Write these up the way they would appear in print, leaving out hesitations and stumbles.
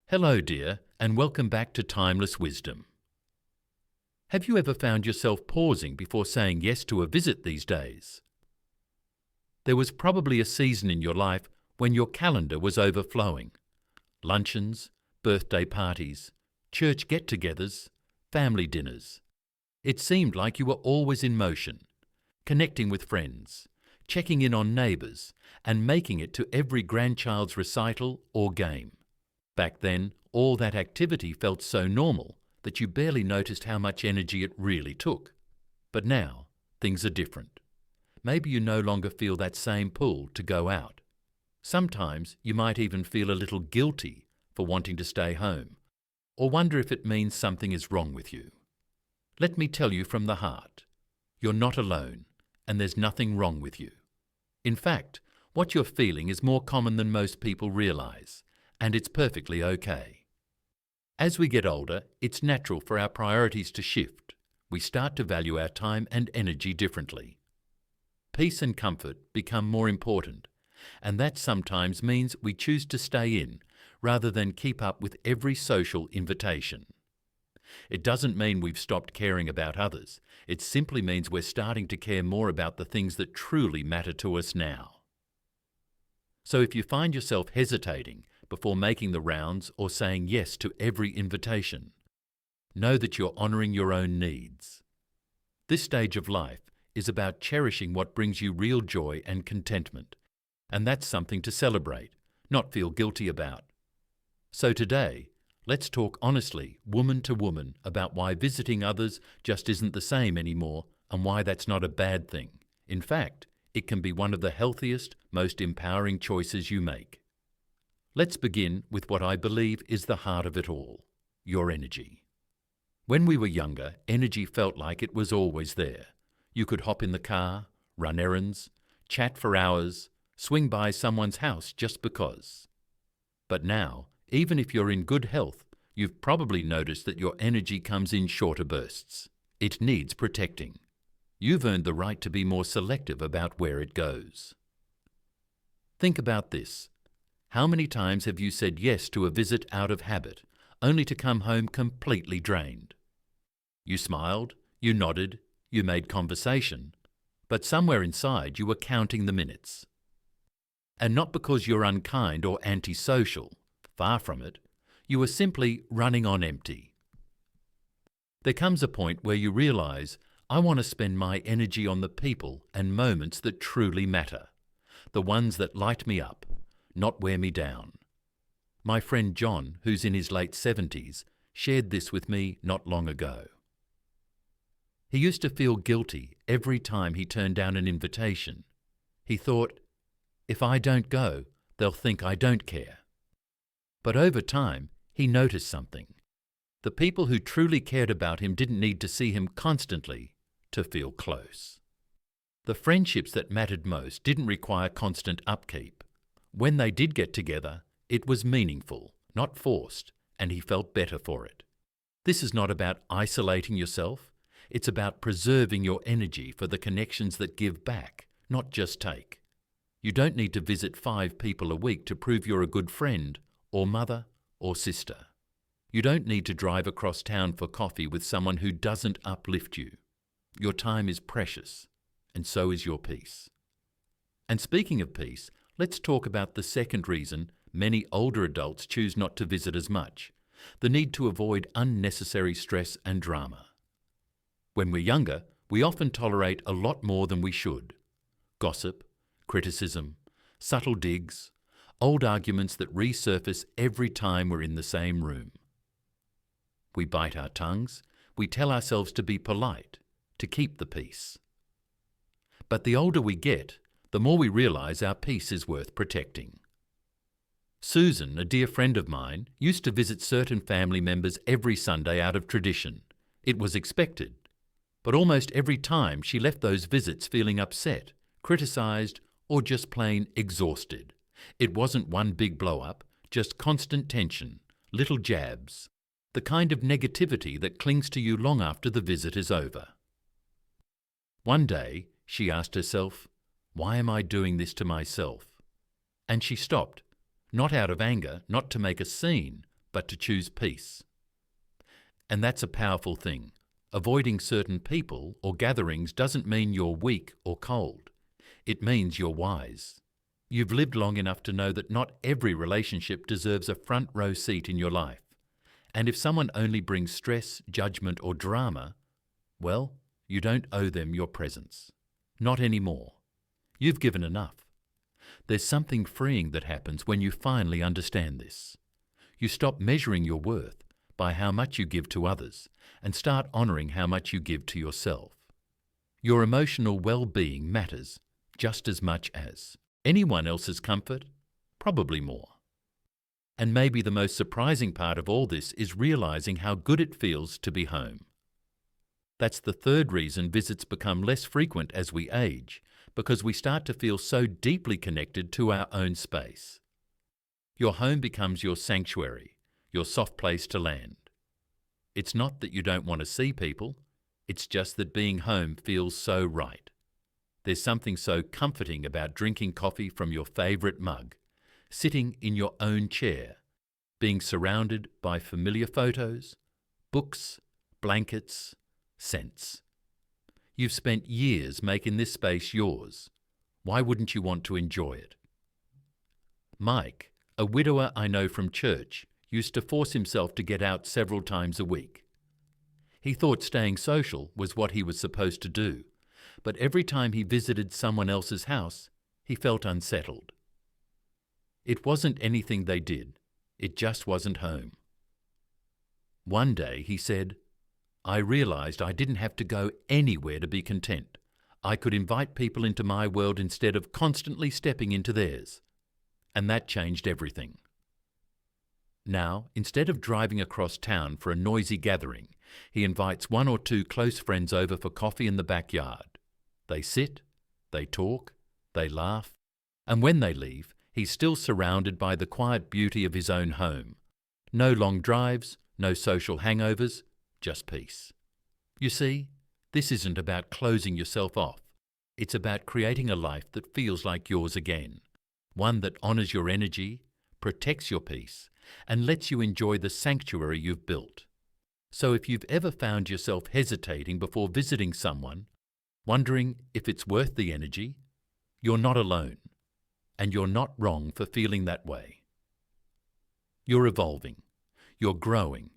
Hello, dear, and welcome back to Timeless Wisdom. Have you ever found yourself pausing before saying yes to a visit these days? There was probably a season in your life when your calendar was overflowing. Luncheons, birthday parties, church get-togethers, family dinners. It seemed like you were always in motion, connecting with friends, checking in on neighbours, and making it to every grandchild's recital or game. Back then, all that activity felt so normal that you barely noticed how much energy it really took. But now, things are different. Maybe you no longer feel that same pull to go out. Sometimes you might even feel a little guilty for wanting to stay home, or wonder if it means something is wrong with you. Let me tell you from the heart, you're not alone, and there's nothing wrong with you. In fact, what you're feeling is more common than most people realize, and it's perfectly okay. As we get older, it's natural for our priorities to shift. We start to value our time and energy differently. Peace and comfort become more important, and that sometimes means we choose to stay in rather than keep up with every social invitation. It doesn't mean we've stopped caring about others. It simply means we're starting to care more about the things that truly matter to us now. So if you find yourself hesitating before making the rounds or saying yes to every invitation, know that you're honouring your own needs. This stage of life is about cherishing what brings you real joy and contentment, and that's something to celebrate, not feel guilty about. So today, let's talk honestly, woman to woman, about why visiting others just isn't the same anymore and why that's not a bad thing. In fact, it can be one of the healthiest, most empowering choices you make. Let's begin with what I believe is the heart of it all, your energy. When we were younger, energy felt like it was always there. You could hop in the car, run errands, chat for hours, swing by someone's house just because. But now, even if you're in good health, you've probably noticed that your energy comes in shorter bursts. It needs protecting. You've earned the right to be more selective about where it goes. Think about this. How many times have you said yes to a visit out of habit, only to come home completely drained? You smiled, you nodded, you made conversation, but somewhere inside you were counting the minutes. And not because you're unkind or antisocial, far from it, you were simply running on empty. There comes a point where you realize, I want to spend my energy on the people and moments that truly matter, the ones that light me up, not wear me down. My friend John, who's in his late 70s, shared this with me not long ago. He used to feel guilty every time he turned down an invitation. He thought, if I don't go, they'll think I don't care. But over time, he noticed something. The people who truly cared about him didn't need to see him constantly to feel close. The friendships that mattered most didn't require constant upkeep. When they did get together, it was meaningful, not forced, and he felt better for it. This is not about isolating yourself. It's about preserving your energy for the connections that give back, not just take. You don't need to visit 5 people a week to prove you're a good friend, or mother, or sister. You don't need to drive across town for coffee with someone who doesn't uplift you. Your time is precious, and so is your peace. And speaking of peace, let's talk about the second reason many older adults choose not to visit as much, the need to avoid unnecessary stress and drama. When we're younger, we often tolerate a lot more than we should. Gossip, criticism, subtle digs, old arguments that resurface every time we're in the same room. We bite our tongues, we tell ourselves to be polite, to keep the peace. But the older we get, the more we realize our peace is worth protecting. Susan, a dear friend of mine, used to visit certain family members every Sunday out of tradition. It was expected. But almost every time she left those visits feeling upset, criticized, or just plain exhausted. It wasn't one big blow-up, just constant tension, little jabs, the kind of negativity that clings to you long after the visit is over. One day, she asked herself, why am I doing this to myself? And she stopped, not out of anger, not to make a scene, but to choose peace. And that's a powerful thing. Avoiding certain people or gatherings doesn't mean you're weak or cold. It means you're wise. You've lived long enough to know that not every relationship deserves a front row seat in your life. And if someone only brings stress, judgment, or drama, well, you don't owe them your presence. Not anymore. You've given enough. There's something freeing that happens when you finally understand this. You stop measuring your worth by how much you give to others and start honouring how much you give to yourself. Your emotional well-being matters just as much as anyone else's comfort, probably more. And maybe the most surprising part of all this is realising how good it feels to be home. That's the third reason visits become less frequent as we age, because we start to feel so deeply connected to our own space. Your home becomes your sanctuary, your soft place to land. It's not that you don't want to see people, it's just that being home feels so right. There's something so comforting about drinking coffee from your favourite mug, sitting in your own chair, being surrounded by familiar photos, books, blankets, scents. You've spent years making this space yours. Why wouldn't you want to enjoy it? Mike, a widower I know from church, used to force himself to get out several times a week. He thought staying social was what he was supposed to do, but every time he visited someone else's house, he felt unsettled. It wasn't anything they did, it just wasn't home. One day he said, "I realised I didn't have to go anywhere to be content. I could invite people into my world instead of constantly stepping into theirs. And that changed everything." Now, instead of driving across town for a noisy gathering, he invites one or two close friends over for coffee in the backyard. They sit, they talk, they laugh, and when they leave, he's still surrounded by the quiet beauty of his own home. No long drives, no social hangovers, just peace. You see, this isn't about closing yourself off. It's about creating a life that feels like yours again, one that honours your energy, protects your peace, and lets you enjoy the sanctuary you've built. So if you've ever found yourself hesitating before visiting someone, wondering if it's worth the energy, you're not alone, and you're not wrong for feeling that way. You're evolving, you're growing,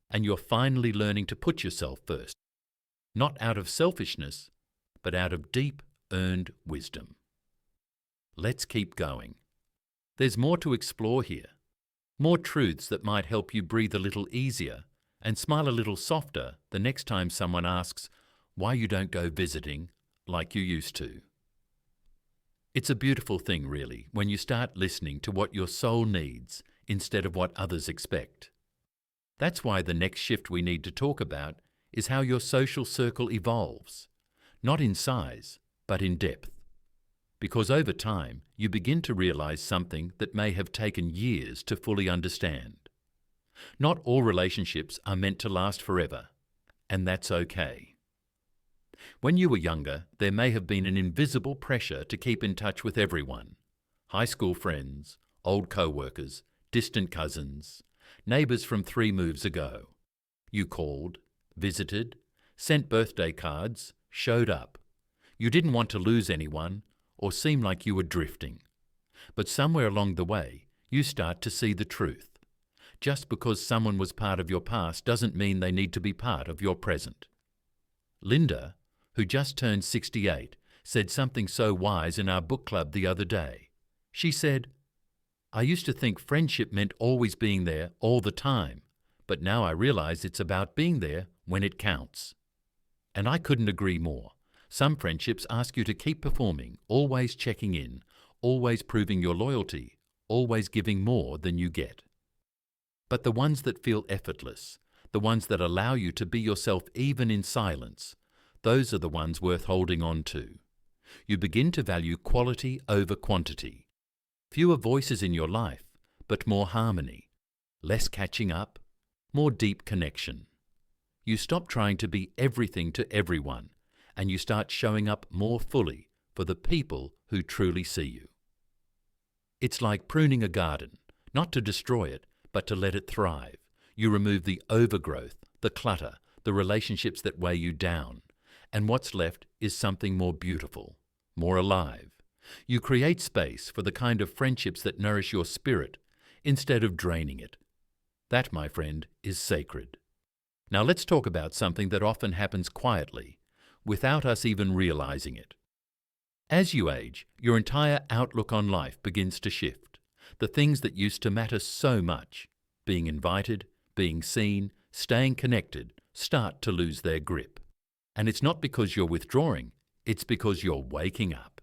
and you're finally learning to put yourself first, not out of selfishness, but out of deep, earned wisdom. Let's keep going. There's more to explore here, more truths that might help you breathe a little easier and smile a little softer the next time someone asks why you don't go visiting like you used to. It's a beautiful thing, really, when you start listening to what your soul needs instead of what others expect. That's why the next shift we need to talk about is how your social circle evolves, not in size, but in depth. Because over time, you begin to realize something that may have taken years to fully understand. Not all relationships are meant to last forever, and that's okay. When you were younger, there may have been an invisible pressure to keep in touch with everyone. High school friends, old co-workers, distant cousins, neighbours from 3 moves ago. You called, visited, sent birthday cards, showed up. You didn't want to lose anyone or seem like you were drifting. But somewhere along the way, you start to see the truth. Just because someone was part of your past doesn't mean they need to be part of your present. Linda, who just turned 68, said something so wise in our book club the other day. She said, "I used to think friendship meant always being there all the time, but now I realize it's about being there when it counts." And I couldn't agree more. Some friendships ask you to keep performing, always checking in, always proving your loyalty, always giving more than you get. But the ones that feel effortless, the ones that allow you to be yourself even in silence, those are the ones worth holding on to. You begin to value quality over quantity. Fewer voices in your life, but more harmony. Less catching up, more deep connection. You stop trying to be everything to everyone, and you start showing up more fully for the people who truly see you. It's like pruning a garden, not to destroy it, but to let it thrive. You remove the overgrowth, the clutter, the relationships that weigh you down, and what's left is something more beautiful, more alive. You create space for the kind of friendships that nourish your spirit instead of draining it. That, my friend, is sacred. Now let's talk about something that often happens quietly, without us even realizing it. As you age, your entire outlook on life begins to shift. The things that used to matter so much, being invited, being seen, staying connected, start to lose their grip. And it's not because you're withdrawing, it's because you're waking up.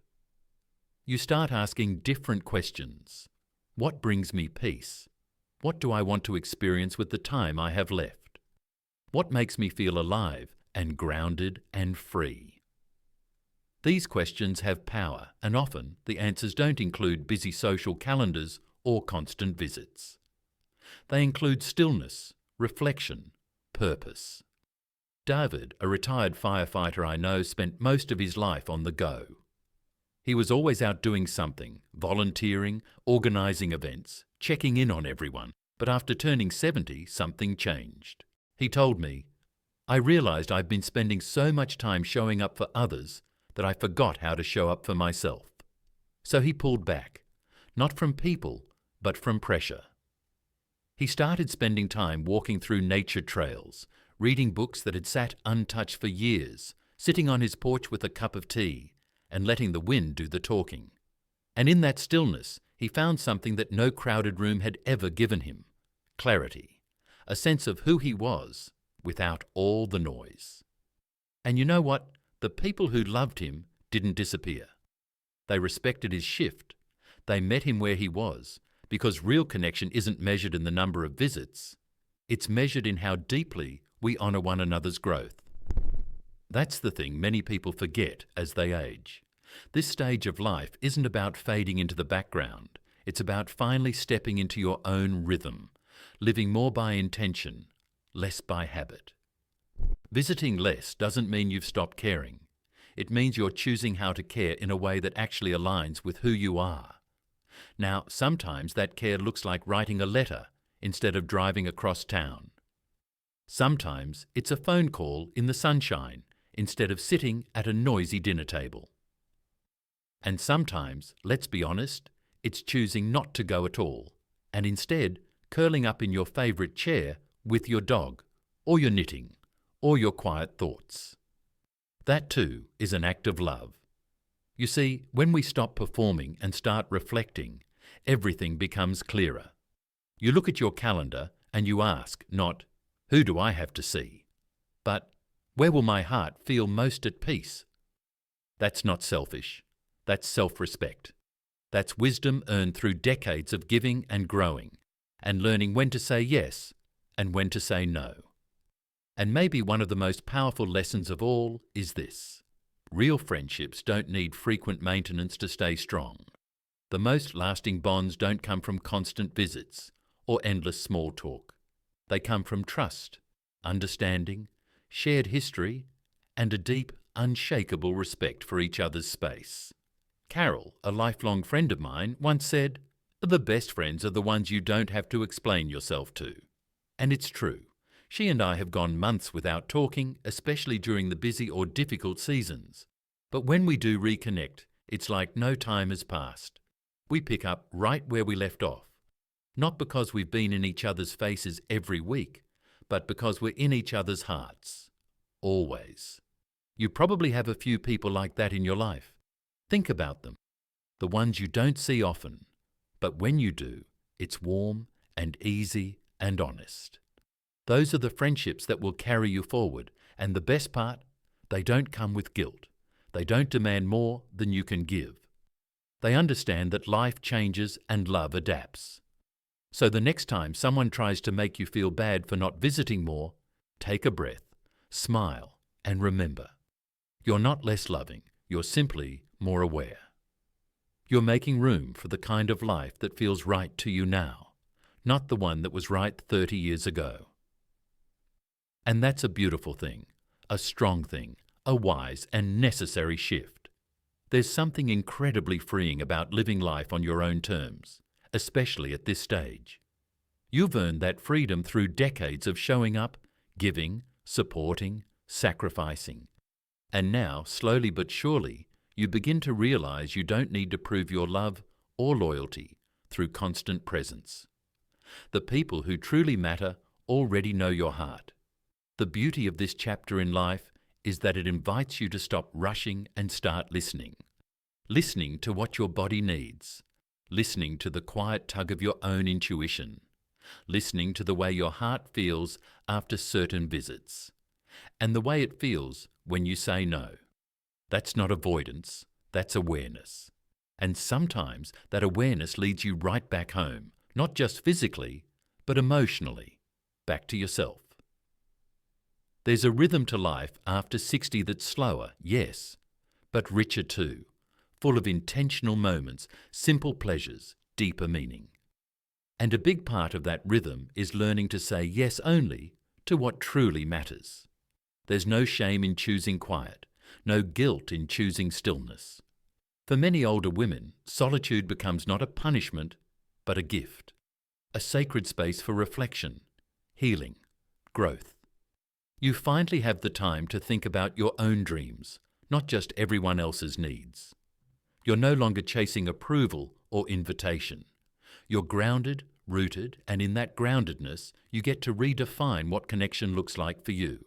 You start asking different questions. What brings me peace? What do I want to experience with the time I have left? What makes me feel alive and grounded and free? These questions have power, and often the answers don't include busy social calendars or constant visits. They include stillness, reflection, purpose. David, a retired firefighter I know, spent most of his life on the go. He was always out doing something, volunteering, organising events, checking in on everyone, but after turning 70, something changed. He told me, "I realised I've been spending so much time showing up for others that I forgot how to show up for myself." So he pulled back, not from people, but from pressure. He started spending time walking through nature trails, reading books that had sat untouched for years, sitting on his porch with a cup of tea, and letting the wind do the talking. And in that stillness, he found something that no crowded room had ever given him: clarity, a sense of who he was without all the noise. And you know what? The people who loved him didn't disappear. They respected his shift. They met him where he was, because real connection isn't measured in the number of visits. It's measured in how deeply we honour one another's growth. That's the thing many people forget as they age. This stage of life isn't about fading into the background. It's about finally stepping into your own rhythm, living more by intention, less by habit. Visiting less doesn't mean you've stopped caring. It means you're choosing how to care in a way that actually aligns with who you are. Now, sometimes that care looks like writing a letter instead of driving across town. Sometimes it's a phone call in the sunshine instead of sitting at a noisy dinner table. And sometimes, let's be honest, it's choosing not to go at all and instead curling up in your favourite chair with your dog, or your knitting, or your quiet thoughts. That too is an act of love. You see, when we stop performing and start reflecting, everything becomes clearer. You look at your calendar and you ask not, "Who do I have to see?" but, "Where will my heart feel most at peace?" That's not selfish. That's self-respect. That's wisdom earned through decades of giving and growing, and learning when to say yes and when to say no. And maybe one of the most powerful lessons of all is this: real friendships don't need frequent maintenance to stay strong. The most lasting bonds don't come from constant visits or endless small talk. They come from trust, understanding, shared history, and a deep, unshakable respect for each other's space. Carol, a lifelong friend of mine, once said, "The best friends are the ones you don't have to explain yourself to." And it's true. She and I have gone months without talking, especially during the busy or difficult seasons. But when we do reconnect, it's like no time has passed. We pick up right where we left off. Not because we've been in each other's faces every week, but because we're in each other's hearts. Always. You probably have a few people like that in your life. Think about them. The ones you don't see often. But when you do, it's warm and easy and honest. Those are the friendships that will carry you forward, and the best part, they don't come with guilt. They don't demand more than you can give. They understand that life changes and love adapts. So the next time someone tries to make you feel bad for not visiting more, take a breath, smile, and remember, you're not less loving, you're simply more aware. You're making room for the kind of life that feels right to you now, not the one that was right 30 years ago. And that's a beautiful thing, a strong thing, a wise and necessary shift. There's something incredibly freeing about living life on your own terms, especially at this stage. You've earned that freedom through decades of showing up, giving, supporting, sacrificing. And now, slowly but surely, you begin to realize you don't need to prove your love or loyalty through constant presence. The people who truly matter already know your heart. The beauty of this chapter in life is that it invites you to stop rushing and start listening. Listening to what your body needs. Listening to the quiet tug of your own intuition. Listening to the way your heart feels after certain visits. And the way it feels when you say no. That's not avoidance, that's awareness. And sometimes that awareness leads you right back home, not just physically, but emotionally, back to yourself. There's a rhythm to life after 60 that's slower, yes, but richer too, full of intentional moments, simple pleasures, deeper meaning. And a big part of that rhythm is learning to say yes only to what truly matters. There's no shame in choosing quiet, no guilt in choosing stillness. For many older women, solitude becomes not a punishment, but a gift, a sacred space for reflection, healing, growth. You finally have the time to think about your own dreams, not just everyone else's needs. You're no longer chasing approval or invitation. You're grounded, rooted, and in that groundedness, you get to redefine what connection looks like for you.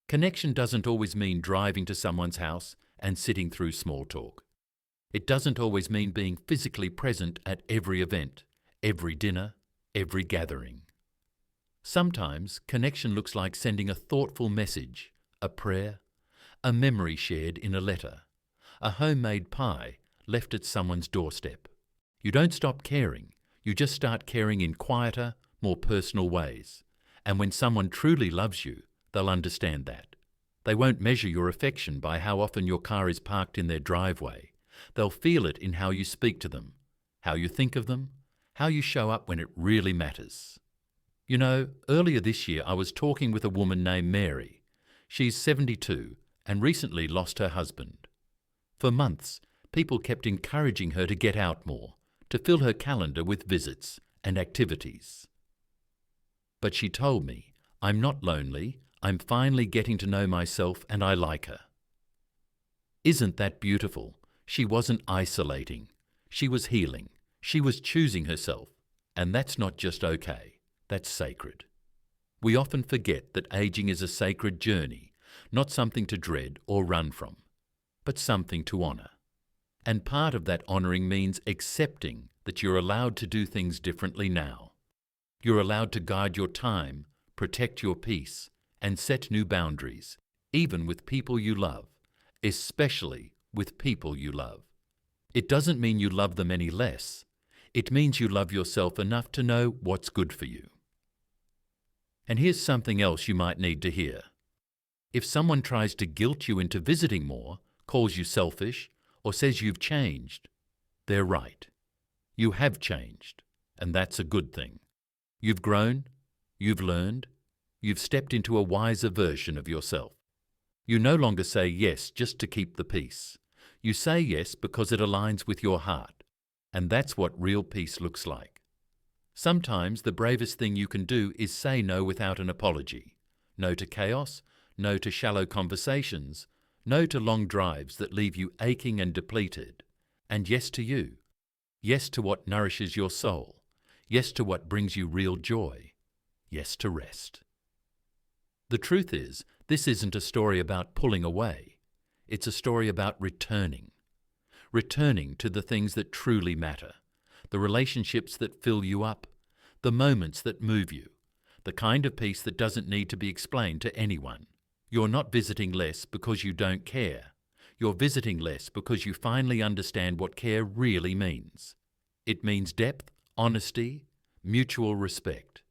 Connection doesn't always mean driving to someone's house and sitting through small talk. It doesn't always mean being physically present at every event, every dinner, every gathering. Sometimes connection looks like sending a thoughtful message, a prayer, a memory shared in a letter, a homemade pie left at someone's doorstep. You don't stop caring, you just start caring in quieter, more personal ways. And when someone truly loves you, they'll understand that. They won't measure your affection by how often your car is parked in their driveway. They'll feel it in how you speak to them, how you think of them, how you show up when it really matters. You know, earlier this year I was talking with a woman named Mary. She's 72 and recently lost her husband. For months, people kept encouraging her to get out more, to fill her calendar with visits and activities. But she told me, I'm not lonely, I'm finally getting to know myself and I like her. Isn't that beautiful? She wasn't isolating. She was healing. She was choosing herself. And that's not just okay. That's sacred. We often forget that aging is a sacred journey, not something to dread or run from, but something to honour. And part of that honouring means accepting that you're allowed to do things differently now. You're allowed to guide your time, protect your peace, and set new boundaries, even with people you love, especially with people you love. It doesn't mean you love them any less. It means you love yourself enough to know what's good for you. And here's something else you might need to hear. If someone tries to guilt you into visiting more, calls you selfish, or says you've changed, they're right. You have changed, and that's a good thing. You've grown, you've learned, you've stepped into a wiser version of yourself. You no longer say yes just to keep the peace. You say yes because it aligns with your heart, and that's what real peace looks like. Sometimes the bravest thing you can do is say no without an apology. No to chaos, no to shallow conversations, no to long drives that leave you aching and depleted, and yes to you. Yes to what nourishes your soul. Yes to what brings you real joy. Yes to rest. The truth is, this isn't a story about pulling away. It's a story about returning. Returning to the things that truly matter. The relationships that fill you up, the moments that move you, the kind of peace that doesn't need to be explained to anyone. You're not visiting less because you don't care. You're visiting less because you finally understand what care really means. It means depth, honesty, mutual respect.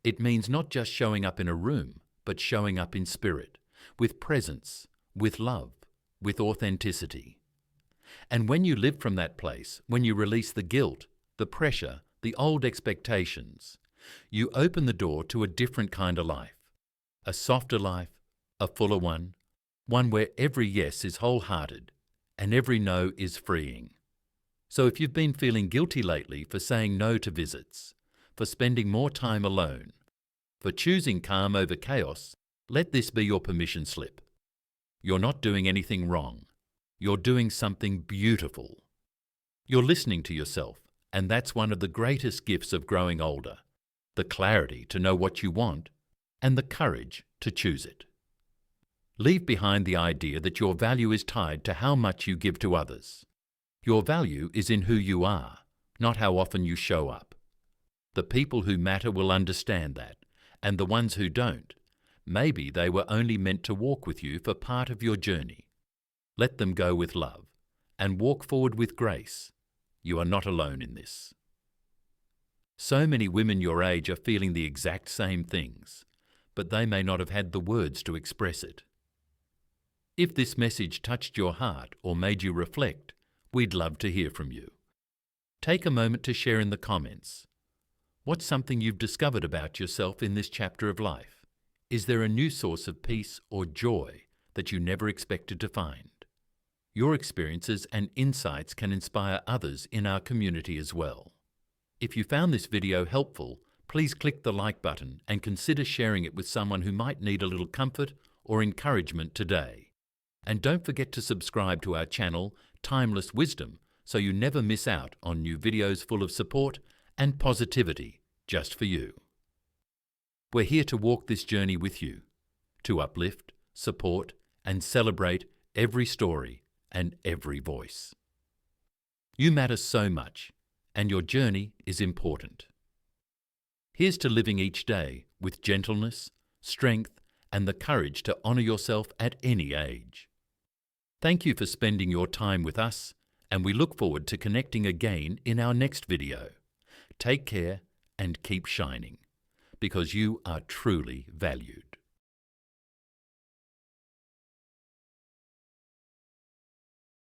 It means not just showing up in a room, but showing up in spirit, with presence, with love, with authenticity. And when you live from that place, when you release the guilt, the pressure, the old expectations, you open the door to a different kind of life. A softer life, a fuller one where every yes is wholehearted and every no is freeing. So if you've been feeling guilty lately for saying no to visits, for spending more time alone. For choosing calm over chaos, let this be your permission slip. You're not doing anything wrong. You're doing something beautiful. You're listening to yourself, and that's one of the greatest gifts of growing older: the clarity to know what you want and the courage to choose it. Leave behind the idea that your value is tied to how much you give to others. Your value is in who you are, not how often you show up. The people who matter will understand that, and the ones who don't, maybe they were only meant to walk with you for part of your journey. Let them go with love, and walk forward with grace. You are not alone in this. So many women your age are feeling the exact same things, but they may not have had the words to express it. If this message touched your heart or made you reflect, we'd love to hear from you. Take a moment to share in the comments. What's something you've discovered about yourself in this chapter of life? Is there a new source of peace or joy that you never expected to find? Your experiences and insights can inspire others in our community as well. If you found this video helpful, please click the like button and consider sharing it with someone who might need a little comfort or encouragement today. And don't forget to subscribe to our channel, Timeless Wisdom, so you never miss out on new videos full of support and positivity just for you. We're here to walk this journey with you, to uplift, support, and celebrate every story and every voice. You matter so much, and your journey is important. Here's to living each day with gentleness, strength, and the courage to honor yourself at any age. Thank you for spending your time with us, and we look forward to connecting again in our next video. Take care and keep shining, because you are truly valued.